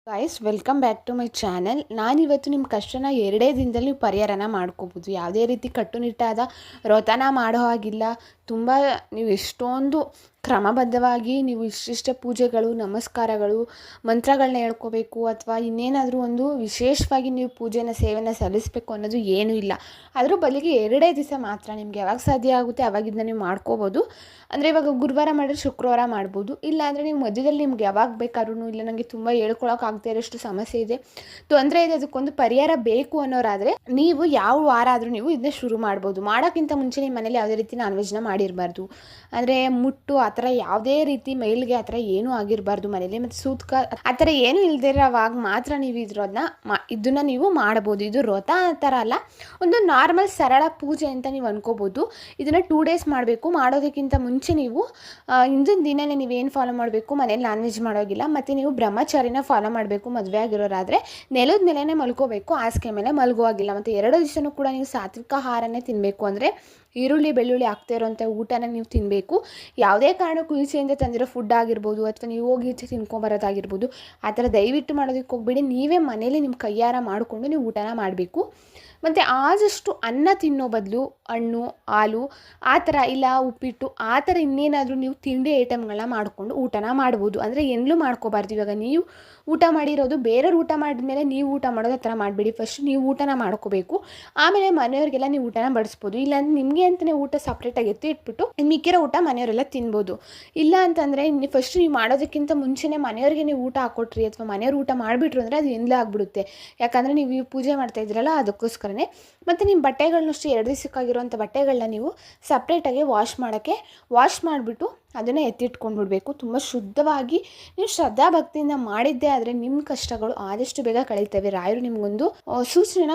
Guys welcome back to my channel. ನಾನಿವತ್ತು ನಿಮ್ಮ ಕಷ್ಟನ 2 ದಿನದಲ್ಲಿ ನೀವು ಪರಿಹಾರನ ಮಾಡ್ಕೋಬೋದು. ಯಾವುದೇ ರೀತಿ ಕಟ್ಟುನಿಟ್ಟಾದ ವ್ರತನ ಮಾಡೋ ಹಾಗಿಲ್ಲ. ತುಂಬ ನೀವು ಎಷ್ಟೊಂದು ಕ್ರಮಬದ್ಧವಾಗಿ ನೀವು ಇಷ್ಟಿಷ್ಟ ಪೂಜೆಗಳು, ನಮಸ್ಕಾರಗಳು, ಮಂತ್ರಗಳನ್ನ ಹೇಳ್ಕೋಬೇಕು ಅಥವಾ ಇನ್ನೇನಾದರೂ ಒಂದು ವಿಶೇಷವಾಗಿ ನೀವು ಪೂಜೆನ ಸೇವೆನ ಸಲ್ಲಿಸಬೇಕು ಅನ್ನೋದು ಏನೂ ಇಲ್ಲ. ಅದ್ರ ಬದಲಿಗೆ 2 ದಿವಸ ಮಾತ್ರ ನಿಮ್ಗೆ ಯಾವಾಗ ಸಾಧ್ಯ ಆಗುತ್ತೆ ಅವಾಗಿಂದ ನೀವು ಮಾಡ್ಕೋಬೋದು. ಅಂದರೆ ಇವಾಗ ಗುರುವಾರ ಮಾಡಿದ್ರೆ ಶುಕ್ರವಾರ ಮಾಡ್ಬೋದು. ಇಲ್ಲ ಅಂದರೆ ನೀವು ಮಧ್ಯದಲ್ಲಿ ನಿಮ್ಗೆ ಯಾವಾಗ ಬೇಕಾದ್ರೂ ಇಲ್ಲ ನನಗೆ ತುಂಬ ಹೇಳ್ಕೊಳಕ್ಕಾಗದೇ ಇರೋಷ್ಟು ಸಮಸ್ಯೆ ಇದೆ, ತೊಂದರೆ ಇದೆ, ಅದಕ್ಕೊಂದು ಪರಿಹಾರ ಬೇಕು ಅನ್ನೋರಾದರೆ ನೀವು ಯಾವ ವಾರ ಆದರೂ ನೀವು ಇದನ್ನ ಶುರು ಮಾಡ್ಬೋದು. ಮಾಡೋಕ್ಕಿಂತ ಮುಂಚೆ ನಿಮ್ಮ ಮನೇಲಿ ಯಾವುದೇ ರೀತಿ ನಾನ್ ವೆಜ್ನ ಮಾಡಿರಬಾರ್ದು. ಅಂದರೆ ಮುಟ್ಟು ಆ ಥರ ಯಾವುದೇ ರೀತಿ ಮೈಲ್ಗೆ ಆ ಥರ ಏನೂ ಆಗಿರಬಾರ್ದು ಮನೇಲಿ. ಮತ್ತು ಸೂತ್ಕ ಆ ಥರ ಏನೂ ಇಲ್ಲದೇ ಇರೋವಾಗ ಮಾತ್ರ ನೀವು ಇದನ್ನು ನೀವು ಮಾಡ್ಬೋದು. ಇದು ವ್ರತ ಆ ಥರ ಅಲ್ಲ, ಒಂದು ನಾರ್ಮಲ್ ಸರಳ ಪೂಜೆ ಅಂತ ನೀವು ಅನ್ಕೋಬೋದು. ಇದನ್ನು 2 ಡೇಸ್ ಮಾಡಬೇಕು. ಮಾಡೋದಕ್ಕಿಂತ ಮುಂಚೆ ನೀವು ಹಿಂದಿನ ದಿನನೇ ನೀವೇನು ಫಾಲೋ ಮಾಡಬೇಕು, ಮನೇಲಿ ನಾನ್ ವೆಜ್ ಮಾಡೋಗಿಲ್ಲ. ಮತ್ತು ನೀವು ಬ್ರಹ್ಮಚಾರಿನ ಫಾಲೋ ಮಾಡಬೇಕು. ಮದುವೆ ಆಗಿರೋರಾದರೆ ನೆಲದ ಮೇಲೇ ಮಲ್ಕೋಬೇಕು, ಹಾಸಿಗೆ ಮೇಲೆ ಮಲ್ಗೋವಾಗಿಲ್ಲ. ಮತ್ತು 2 ದಿವಸನೂ ಕೂಡ ನೀವು ಸಾತ್ವಿಕ ಆಹಾರನೇ ತಿನ್ನಬೇಕು. ಅಂದರೆ ಈರುಳ್ಳಿ ಬೆಳ್ಳುಳ್ಳಿ ಆಗ್ತಾ ಇರೋಂಥ ಊಟನ ನೀವು ತಿನ್ನಬೇಕು. ಯಾವುದೇ ಕಾರಣಕ್ಕೂ ಈಚೆಯಿಂದ ತಂದಿರೋ ಫುಡ್ ಆಗಿರ್ಬೋದು ಅಥವಾ ನೀವು ಹೋಗಿ ಈಚೆ ತಿನ್ಕೊಂಬರೋದಾಗಿರ್ಬೋದು, ಆ ಥರ ದಯವಿಟ್ಟು ಮಾಡೋದಕ್ಕೆ ಹೋಗ್ಬೇಡಿ. ನೀವೇ ಮನೇಲಿ ನಿಮ್ಮ ಕೈಯಾರ ಮಾಡಿಕೊಂಡು ನೀವು ಊಟನ ಮಾಡಬೇಕು. ಮತ್ತು ಆದಷ್ಟು ಅನ್ನ ತಿನ್ನೋ ಬದಲು ಹಣ್ಣು, ಹಾಲು ಆ ಥರ, ಇಲ್ಲ ಉಪ್ಪಿಟ್ಟು ಆ ಥರ ಇನ್ನೇನಾದರೂ ನೀವು ತಿಂಡಿ ಐಟಮ್ಗಳನ್ನ ಮಾಡಿಕೊಂಡು ಊಟನ ಮಾಡ್ಬೋದು. ಅಂದರೆ ಎಲ್ಲೂ ಮಾಡ್ಕೋಬಾರ್ದು. ಇವಾಗ ನೀವು ಊಟ ಮಾಡಿರೋದು ಬೇರೆಯವ್ರು ಊಟ ಮಾಡಿದ್ಮೇಲೆ ನೀವು ಊಟ ಮಾಡೋದು ಆ ಥರ ಮಾಡಬೇಡಿ. ಫಸ್ಟ್ ನೀವು ಊಟನ ಮಾಡ್ಕೋಬೇಕು, ಆಮೇಲೆ ಮನೆಯವ್ರಿಗೆಲ್ಲ ನೀವು ಊಟನ ಬಡಿಸ್ಬೋದು. ಇಲ್ಲಾಂದರೆ ನಿಮಗೆ ಅಂತಲೇ ಊಟ ಸಪ್ರೇಟಾಗಿ ಎತ್ತಿಟ್ಬಿಟ್ಟು ಮಿಕ್ಕಿರೋ ಊಟ ಮನೆಯವರೆಲ್ಲ ತಿನ್ಬೋದು. ಇಲ್ಲ ಅಂತಂದರೆ ಫಸ್ಟ್ ನೀವು ಮಾಡೋದಕ್ಕಿಂತ ಮುಂಚೆನೇ ಮನೆಯವ್ರಿಗೆ ನೀವು ಊಟ ಹಾಕ್ಕೊಟ್ರಿ ಅಥವಾ ಮನೆಯವ್ರು ಊಟ ಮಾಡಿಬಿಟ್ರು ಅಂದರೆ ಅದು ಎಂದಲೇ ಆಗಿಬಿಡುತ್ತೆ. ಯಾಕಂದರೆ ನೀವು ಪೂಜೆ ಮಾಡ್ತಾಯಿದ್ರಲ್ಲ ಅದಕ್ಕೋಸ್ಕರನೇ. ಮತ್ತು ನಿಮ್ಮ ಬಟ್ಟೆಗಳನ್ನಷ್ಟು 2 ದಿವಸಕ್ಕಾಗಿರೋಂಥ ಬಟ್ಟೆಗಳನ್ನ ನೀವು ಸಪ್ರೇಟಾಗಿ ವಾಶ್ ಮಾಡಿಬಿಟ್ಟು ಅದನ್ನು ಎತ್ತಿಟ್ಕೊಂಡ್ಬಿಡ್ಬೇಕು. ತುಂಬ ಶುದ್ಧವಾಗಿ ನೀವು ಶ್ರದ್ಧಾ ಭಕ್ತಿಯಿಂದ ಮಾಡಿದ್ದೇ ಆದರೆ ನಿಮ್ಮ ಕಷ್ಟಗಳು ಆದಷ್ಟು ಬೇಗ ಕಳೀತವೆ. ರಾಯರು ನಿಮಗೊಂದು ಸೂಚನೆನ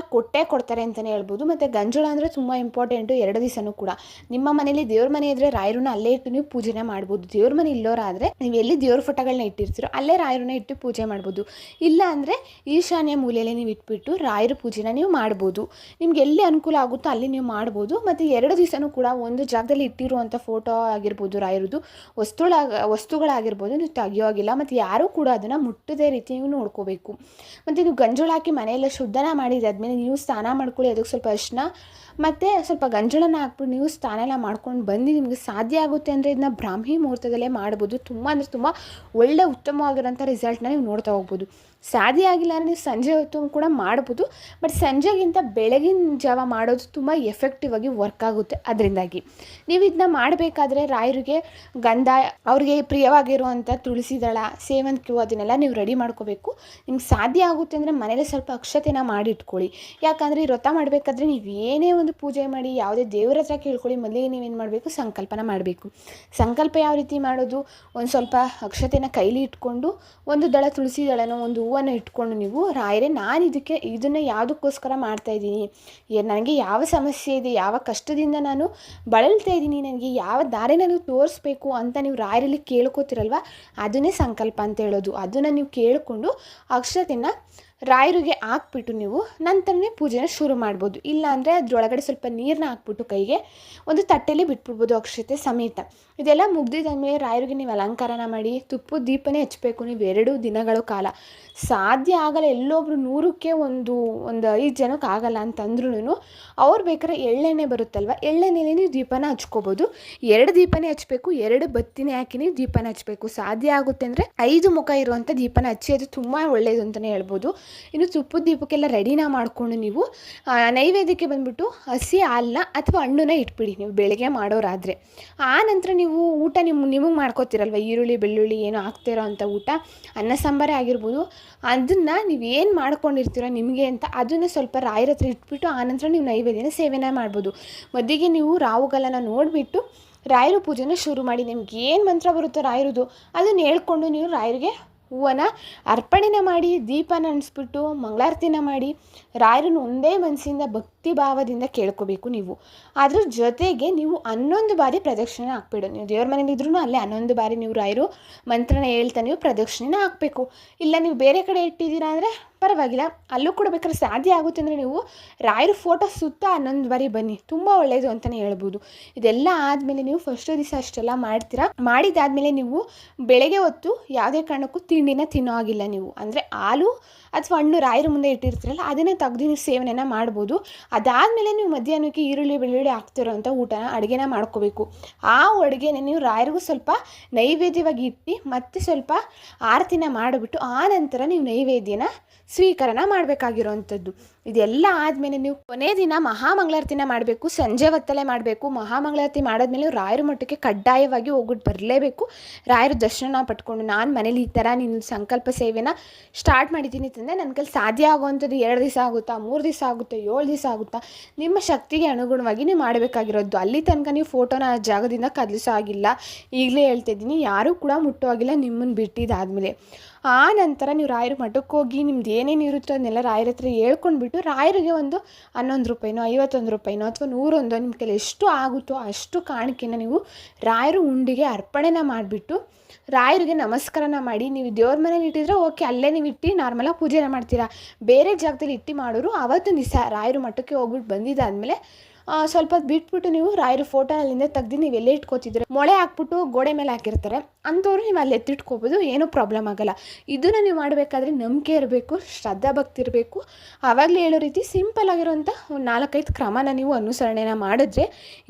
ಕೊಡ್ತಾರೆ ಅಂತಲೇ ಹೇಳ್ಬೋದು. ಮತ್ತು ಗಂಜಳ ಅಂದರೆ ತುಂಬ ಇಂಪಾರ್ಟೆಂಟು. 2 ದಿವಸನೂ ಕೂಡ ನಿಮ್ಮ ಮನೇಲಿ ದೇವ್ರ ಮನೆ ಇದ್ದರೆ ರಾಯರನ್ನ ಅಲ್ಲೇ ಇಟ್ಟು ನೀವು ಪೂಜೆನ ಮಾಡ್ಬೋದು. ದೇವ್ರ ಮನೆ ಇಲ್ಲೋರಾದರೆ ನೀವು ಎಲ್ಲಿ ದೇವ್ರ ಫೋಟೋಗಳನ್ನ ಇಟ್ಟಿರ್ತೀರೋ ಅಲ್ಲೇ ರಾಯರನ್ನ ಇಟ್ಟು ಪೂಜೆ ಮಾಡ್ಬೋದು. ಇಲ್ಲ ಅಂದರೆ ಈಶಾನ್ಯ ಮೂಲೆಯಲ್ಲಿ ನೀವು ಇಟ್ಬಿಟ್ಟು ರಾಯರ ಪೂಜೆನ ನೀವು ಮಾಡ್ಬೋದು. ನಿಮ್ಗೆ ಎಲ್ಲಿ ಅನುಕೂಲ ಆಗುತ್ತೋ ಅಲ್ಲಿ ನೀವು ಮಾಡ್ಬೋದು. ಮತ್ತು 2 ದಿವಸನೂ ಕೂಡ ಒಂದು ಜಾಗದಲ್ಲಿ ಇಟ್ಟಿರುವಂಥ ಫೋಟೋ ಆಗಿರ್ಬೋದು, ರಾಯರದು ವಸ್ತುಗಳಾಗಿರ್ಬೋದು ನೀವು ತೆಗಿಯೋಗಿಲ್ಲ. ಮತ್ತು ಯಾರೂ ಕೂಡ ಅದನ್ನು ಮುಟ್ಟದೇ ರೀತಿ ನೀವು ನೋಡ್ಕೋಬೇಕು. ಮತ್ತು ನೀವು ಗಂಜೋಳ ಹಾಕಿ ಮನೆಯೆಲ್ಲ ಶುದ್ಧನ ಮಾಡಿದಾದ್ಮೇಲೆ ನೀವು ಸ್ನಾನ ಮಾಡ್ಕೊಳ್ಳಿ. ಅದಕ್ಕೆ ಸ್ವಲ್ಪ ಅರಿಶಿನ ಮತ್ತು ಸ್ವಲ್ಪ ಗಂಜಳನ ಹಾಕ್ಬಿಟ್ಟು ನೀವು ಸ್ನಾನ ಎಲ್ಲ ಮಾಡ್ಕೊಂಡು ಬಂದು ನಿಮಗೆ ಸಾಧ್ಯ ಆಗುತ್ತೆ ಅಂದರೆ ಇದನ್ನ ಬ್ರಾಹ್ಮಿ ಮುಹೂರ್ತದಲ್ಲೇ ಮಾಡ್ಬೋದು. ತುಂಬ ಅಂದರೆ ತುಂಬ ಒಳ್ಳೆ ಉತ್ತಮವಾಗಿರೋಂಥ ರಿಸಲ್ಟ್ನ ನೀವು ನೋಡ್ತಾ ಹೋಗ್ಬೋದು. ಸಾಧ್ಯ ಆಗಿಲ್ಲ ಅಂದರೆ ನೀವು ಸಂಜೆ ಹೊತ್ತು ಕೂಡ ಮಾಡ್ಬೋದು. ಬಟ್ ಸಂಜೆಗಿಂತ ಬೆಳಗಿನ ಜಾವ ಮಾಡೋದು ತುಂಬ ಎಫೆಕ್ಟಿವ್ ಆಗಿ ವರ್ಕ್ ಆಗುತ್ತೆ. ಅದರಿಂದಾಗಿ ನೀವು ಇದನ್ನ ಮಾಡಬೇಕಾದ್ರೆ ರಾಯರಿಗೆ ಗಂಧ, ಅವ್ರಿಗೆ ಪ್ರಿಯವಾಗಿರುವಂಥ ತುಳಸಿ ದಳ, ಸೇವಂತಿಗೆ ಹೂವು ಅದನ್ನೆಲ್ಲ ನೀವು ರೆಡಿ ಮಾಡ್ಕೋಬೇಕು. ನಿಮ್ಗೆ ಸಾಧ್ಯ ಆಗುತ್ತೆ ಅಂದರೆ ಮನೇಲಿ ಸ್ವಲ್ಪ ಅಕ್ಷತೆನ ಮಾಡಿಟ್ಕೊಳ್ಳಿ. ಯಾಕಂದರೆ ಈ ವ್ರತ ಮಾಡಬೇಕಾದ್ರೆ ನೀವು ಏನೇ ಒಂದು ಪೂಜೆ ಮಾಡಿ ಯಾವುದೇ ದೇವ್ರ ಹತ್ರ ಕೇಳ್ಕೊಳ್ಳಿ, ಮೊದಲಿಗೆ ನೀವೇನು ಮಾಡಬೇಕು, ಸಂಕಲ್ಪನ ಮಾಡಬೇಕು. ಸಂಕಲ್ಪ ಯಾವ ರೀತಿ ಮಾಡೋದು, ಒಂದು ಸ್ವಲ್ಪ ಅಕ್ಷತೆನ ಕೈಲಿ ಇಟ್ಕೊಂಡು ಒಂದು ದಳ ತುಳಸಿ ದಳನೋ ಒಂದು ಹೂವನ್ನು ಇಟ್ಕೊಂಡು ನೀವು ರಾಯರೇ ನಾನು ಇದನ್ನು ಯಾವುದಕ್ಕೋಸ್ಕರ ಮಾಡ್ತಾಯಿದ್ದೀನಿ, ನನಗೆ ಯಾವ ಸಮಸ್ಯೆ ಇದೆ, ಯಾವ ಕಷ್ಟದಿಂದ ನಾನು ಬಳಲ್ತಾ ಇದ್ದೀನಿ, ನನಗೆ ಯಾವ ದಾರಿನ ನೀವು ತೋರಿಸ್ಬೇಕು ಅಂತ ನೀವು ರಾಯರಲ್ಲಿ ಕೇಳ್ಕೊತಿರಲ್ವ, ಅದನ್ನೇ ಸಂಕಲ್ಪ ಅಂತ ಹೇಳೋದು. ಅದನ್ನು ನೀವು ಕೇಳಿಕೊಂಡು ಅಕ್ಷತೆನ ರಾಯರಿಗೆ ಹಾಕ್ಬಿಟ್ಟು ನೀವು ನಂತರನೇ ಪೂಜೆನ ಶುರು ಮಾಡ್ಬೋದು. ಇಲ್ಲಾಂದರೆ ಅದರೊಳಗಡೆ ಸ್ವಲ್ಪ ನೀರನ್ನ ಹಾಕ್ಬಿಟ್ಟು ಕೈಗೆ ಒಂದು ತಟ್ಟೆಯಲ್ಲಿ ಬಿಟ್ಬಿಡ್ಬೋದು ಅಕ್ಷತೆ ಸಮೇತ. ಇದೆಲ್ಲ ಮುಗ್ದಿದ್ದಾದ್ಮೇಲೆ ರಾಯರಿಗೆ ನೀವು ಅಲಂಕಾರನ ಮಾಡಿ ತುಪ್ಪದ ದೀಪನೇ ಹಚ್ಚಬೇಕು ನೀವು 2 ದಿನಗಳ ಕಾಲ. ಸಾಧ್ಯ ಆಗಲ್ಲ, ಎಲ್ಲೊಬ್ರು 100ಕ್ಕೆ ಒಂದು 5 ಜನಕ್ಕೆ ಆಗಲ್ಲ ಅಂತಂದ್ರೂ ಅವ್ರು ಬೇಕಾದ್ರೆ ಎಳ್ಳೆಣ್ಣೆ ಬರುತ್ತಲ್ವ, ಎಳ್ಳೆಣ್ಣೆಲಿ ನೀವು ದೀಪನ ಹಚ್ಕೋಬೋದು. 2 ದೀಪನೇ ಹಚ್ಚಬೇಕು, 2 ಬತ್ತಿನೇ ಹಾಕಿ ನೀವು ದೀಪನ ಹಚ್ಚಬೇಕು. ಸಾಧ್ಯ ಆಗುತ್ತೆ ಅಂದರೆ 5 ಮುಖ ಇರುವಂಥ ದೀಪನ ಹಚ್ಚಿ, ಅದು ತುಂಬ ಒಳ್ಳೆಯದು ಅಂತಲೇ ಹೇಳ್ಬೋದು. ಇನ್ನು ತುಪ್ಪದ ದೀಪಕ್ಕೆಲ್ಲ ರೆಡಿನ ಮಾಡಿಕೊಂಡು ನೀವು ನೈವೇದ್ಯಕ್ಕೆ ಬಂದುಬಿಟ್ಟು ಹಸಿ ಹಾಲನ್ನ ಅಥವಾ ಹಣ್ಣನ್ನ ಇಟ್ಬಿಡಿ ನೀವು ಬೆಳಗ್ಗೆ ಮಾಡೋರಾದರೆ. ಆ ನಂತರ ನೀವು ಊಟ ನಿಮಗೆ ಮಾಡ್ಕೋತಿರಲ್ವ, ಈರುಳ್ಳಿ ಬೆಳ್ಳುಳ್ಳಿ ಏನು ಹಾಕ್ತಿರೋ ಅಂಥ ಊಟ, ಅನ್ನ ಸಾಂಬಾರೇ ಆಗಿರ್ಬೋದು, ಅದನ್ನು ನೀವು ಏನು ಮಾಡ್ಕೊಂಡಿರ್ತೀರೋ ನಿಮಗೆ ಅಂತ ಅದನ್ನು ಸ್ವಲ್ಪ ರಾಯರ ಹತ್ರ ಇಟ್ಬಿಟ್ಟು ಆನಂತರ ನೀವು ನೈವೇದ್ಯನ ಸೇವನೆ ಮಾಡ್ಬೋದು. ಮಧ್ಯೆಗೆ ನೀವು ರಾಹುಗಳನ್ನ ನೋಡಿಬಿಟ್ಟು ರಾಯರ ಪೂಜೆನ ಶುರು ಮಾಡಿ. ನಿಮ್ಗೆ ಏನು ಮಂತ್ರ ಬರುತ್ತೋ ರಾಯರದು ಅದನ್ನು ಹೇಳ್ಕೊಂಡು ನೀವು ರಾಯರಿಗೆ ಹೂವನ್ನು ಅರ್ಪಣೆನ ಮಾಡಿ, ದೀಪನ ಅನಿಸ್ಬಿಟ್ಟು ಮಂಗಳಾರತಿನ ಮಾಡಿ ರಾಯರನ್ನು ಒಂದೇ ಮನಸ್ಸಿಂದ ಭಕ್ತಿ ಭಾವದಿಂದ ಕೇಳ್ಕೋಬೇಕು ನೀವು. ಅದ್ರ ಜೊತೆಗೆ ನೀವು 11 ಬಾರಿ ಪ್ರದಕ್ಷಿಣೆ ಹಾಕ್ಬೇಡು. ನೀವು ದೇವ್ರ ಮನೇಲಿದ್ರೂ ಅಲ್ಲೇ 11 ಬಾರಿ ನೀವು ರಾಯರು ಮಂತ್ರನ ಹೇಳ್ತಾ ನೀವು ಪ್ರದಕ್ಷಿಣೆನ ಹಾಕಬೇಕು. ಇಲ್ಲ ನೀವು ಬೇರೆ ಕಡೆ ಇಟ್ಟಿದ್ದೀರಾ ಅಂದರೆ ಪರವಾಗಿಲ್ಲ, ಅಲ್ಲೂ ಕೂಡ ಬೇಕಾದ್ರೆ ಸಾಧ್ಯ ಆಗುತ್ತೆ ಅಂದರೆ ನೀವು ರಾಯರ ಫೋಟೋ ಸುತ್ತ 11 ಬಾರಿ ಬನ್ನಿ, ತುಂಬ ಒಳ್ಳೆಯದು ಅಂತಲೇ ಹೇಳ್ಬೋದು. ಇದೆಲ್ಲ ಆದಮೇಲೆ ನೀವು ಫಸ್ಟ್ ದಿವಸ ಅಷ್ಟೆಲ್ಲ ಮಾಡ್ತೀರಾ. ಮಾಡಿದಾದಮೇಲೆ ನೀವು ಬೆಳಗ್ಗೆ ಹೊತ್ತು ಯಾವುದೇ ಕಾರಣಕ್ಕೂ ತಿಂಡಿನ ತಿನ್ನೋ ಆಗಿಲ್ಲ ನೀವು. ಅಂದರೆ ಹಾಲು ಅಥವಾ ಹಣ್ಣು ರಾಯರ ಮುಂದೆ ಇಟ್ಟಿರ್ತೀರಲ್ಲ ಅದನ್ನೇ ತೆಗೆದು ನೀವು ಸೇವನೆನ ಮಾಡ್ಬೋದು. ಅದಾದಮೇಲೆ ನೀವು ಮಧ್ಯಾಹ್ನಕ್ಕೆ ಈರುಳ್ಳಿ ಬೆಳ್ಳುಳ್ಳಿ ಹಾಕ್ತಿರೋಂಥ ಊಟನ ಅಡುಗೆನ ಮಾಡ್ಕೋಬೇಕು. ಆ ಅಡುಗೆನ ನೀವು ರಾಯರಿಗೂ ಸ್ವಲ್ಪ ನೈವೇದ್ಯವಾಗಿ ಇಟ್ಟು ಮತ್ತೆ ಸ್ವಲ್ಪ ಆರತಿನ ಮಾಡಿಬಿಟ್ಟು ಆ ನಂತರ ನೀವು ನೈವೇದ್ಯನ ಸ್ವೀಕರಣ ಮಾಡಬೇಕಾಗಿರೋವಂಥದ್ದು. ಇದೆಲ್ಲ ಆದಮೇಲೆ ನೀವು ಕೊನೆ ದಿನ ಮಹಾಮಂಗಳಾರತಿನ ಮಾಡಬೇಕು. ಸಂಜೆ ಹೊತ್ತಲ್ಲೇ ಮಾಡಬೇಕು. ಮಹಾಮಂಗಳಾರತಿ ಮಾಡಿದ್ಮೇಲೆ ರಾಯರ ಮಠಕ್ಕೆ ಕಡ್ಡಾಯವಾಗಿ ಹೋಗ್ಬಿಟ್ಟು ಬರಲೇಬೇಕು. ರಾಯರ ದರ್ಶನ ಪಟ್ಕೊಂಡು ನಾನು ಮನೇಲಿ ಈ ಥರ ನಿನ್ನ ಸಂಕಲ್ಪ ಸೇವೆನ ಸ್ಟಾರ್ಟ್ ಮಾಡಿದ್ದೀನಿ ಅಂತಂದರೆ ನನ್ನ ಕೈಲಿ ಸಾಧ್ಯ ಆಗುವಂಥದ್ದು 2 ದಿವಸ ಆಗುತ್ತಾ, 3 ದಿವಸ ಆಗುತ್ತಾ, 7 ದಿವಸ ಆಗುತ್ತಾ, ನಿಮ್ಮ ಶಕ್ತಿಗೆ ಅನುಗುಣವಾಗಿ ನೀವು ಮಾಡಬೇಕಾಗಿರೋದು. ಅಲ್ಲಿ ತನಕ ನೀವು ಫೋಟೋನ ಆ ಜಾಗದಿಂದ ಕದಲಿಸೋ ಆಗಿಲ್ಲ. ಈಗಲೇ ಹೇಳ್ತಾಯಿದ್ದೀನಿ, ಯಾರೂ ಕೂಡ ಮುಟ್ಟೋ ಆಗಿಲ್ಲ ನಿಮ್ಮನ್ನು ಬಿಟ್ಟಿದ್ದಾದಮೇಲೆ. ಆ ನಂತರ ನೀವು ರಾಯರ ಮಠಕ್ಕೆ ಹೋಗಿ ನಿಮ್ದು ಏನೇನು ಇರುತ್ತೋ ಅದನ್ನೆಲ್ಲ ರಾಯರ ಹತ್ರ ಹೇಳ್ಕೊಂಡ್ಬಿಟ್ಟು ರಾಯರಿಗೆ ಒಂದು 11 ರೂಪಾಯಿನೋ 51 ರೂಪಾಯಿನೋ ಅಥವಾ 101 ನಿಮ್ಮ ಕೈಲಿ ಎಷ್ಟು ಆಗುತ್ತೋ ಅಷ್ಟು ಕಾಣಿಕೆನ ನೀವು ರಾಯರು ಉಂಡಿಗೆ ಅರ್ಪಣೆನ ಮಾಡಿಬಿಟ್ಟು ರಾಯರಿಗೆ ನಮಸ್ಕಾರನ ಮಾಡಿ. ನೀವು ದೇವ್ರ ಮನೇಲಿ ಇಟ್ಟಿದ್ರೆ ಓಕೆ, ಅಲ್ಲೇ ನೀವು ಇಟ್ಟು ನಾರ್ಮಲಾಗಿ ಪೂಜೆನ ಮಾಡ್ತೀರಾ. ಬೇರೆ ಜಾಗದಲ್ಲಿ ಇಟ್ಟು ಮಾಡೋರು ಅವತ್ತಿನ ದಿವಸ ರಾಯರು ಮಠಕ್ಕೆ ಹೋಗ್ಬಿಟ್ಟು ಬಂದಿದ್ದಾದಮೇಲೆ ಸ್ವಲ್ಪ ಹೊತ್ತು ಬಿಟ್ಬಿಟ್ಟು ನೀವು ರಾಯರ ಫೋಟೋ ಅಲ್ಲಿಂದ ತೆಗ್ದು ನೀವು ಎಲ್ಲೇ ಇಟ್ಕೋತಿದ್ರೆ ಮೊಳೆ ಹಾಕ್ಬಿಟ್ಟು ಗೋಡೆ ಮೇಲೆ ಹಾಕಿರ್ತಾರೆ ಅಂಥವ್ರು ನೀವು ಅಲ್ಲಿ ಎತ್ತಿಟ್ಕೋಬೋದು, ಏನೂ ಪ್ರಾಬ್ಲಮ್ ಆಗೋಲ್ಲ. ಇದನ್ನು ನೀವು ಮಾಡಬೇಕಾದ್ರೆ ನಂಬಿಕೆ ಇರಬೇಕು, ಶ್ರದ್ಧಾ ಭಕ್ತಿ ಇರಬೇಕು. ಆವಾಗಲೇ ಹೇಳೋ ರೀತಿ ಸಿಂಪಲ್ ಆಗಿರೋಂಥ ಒಂದು 4-5 ಕ್ರಮನ ನೀವು ಅನುಸರಣೆನ ಮಾಡಿದ್ರೆ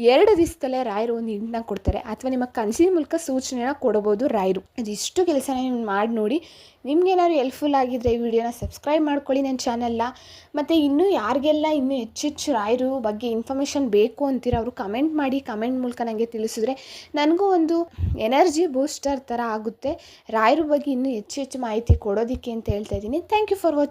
2 ದಿವಸದಲ್ಲೇ ರಾಯರು ಒಂದು ಹಿಂಟನ್ನ ಕೊಡ್ತಾರೆ, ಅಥವಾ ನಿಮ್ಮ ಕನಸಿನ ಮೂಲಕ ಸೂಚನೆನ ಕೊಡ್ಬೋದು ರಾಯರು. ಇದಿಷ್ಟು ಕೆಲಸನ ನೀವು ಮಾಡಿ ನೋಡಿ. ನಿಮ್ಗೇನಾದ್ರು ಹೆಲ್ಪ್ಫುಲ್ ಆಗಿದ್ದರೆ ಈ ವಿಡಿಯೋನ ಸಬ್ಸ್ಕ್ರೈಬ್ ಮಾಡ್ಕೊಳ್ಳಿ ನನ್ನ ಚಾನಲ್ನ. ಮತ್ತು ಇನ್ನೂ ಯಾರಿಗೆಲ್ಲ ಇನ್ನೂ ಹೆಚ್ಚೆಚ್ಚು ರಾಯರು ಬಗ್ಗೆ ಇನ್ಫಾರ್ಮೇಷನ್ ಬೇಕು ಅಂತೀರ ಅವರು ಕಮೆಂಟ್ ಮಾಡಿ. ಕಮೆಂಟ್ ಮೂಲಕ ನನಗೆ ತಿಳಿಸಿದ್ರೆ ನನಗೂ ಒಂದು ಎನರ್ಜಿ ಬೂಸ್ಟರ್ ಥರ ಆಗುತ್ತೆ ರಾಯರ ಬಗ್ಗೆ ಇನ್ನೂ ಹೆಚ್ಚು ಮಾಹಿತಿ ಕೊಡೋದಕ್ಕೆ ಅಂತ ಹೇಳ್ತಾ ಇದ್ದೀನಿ. Thank you for watching.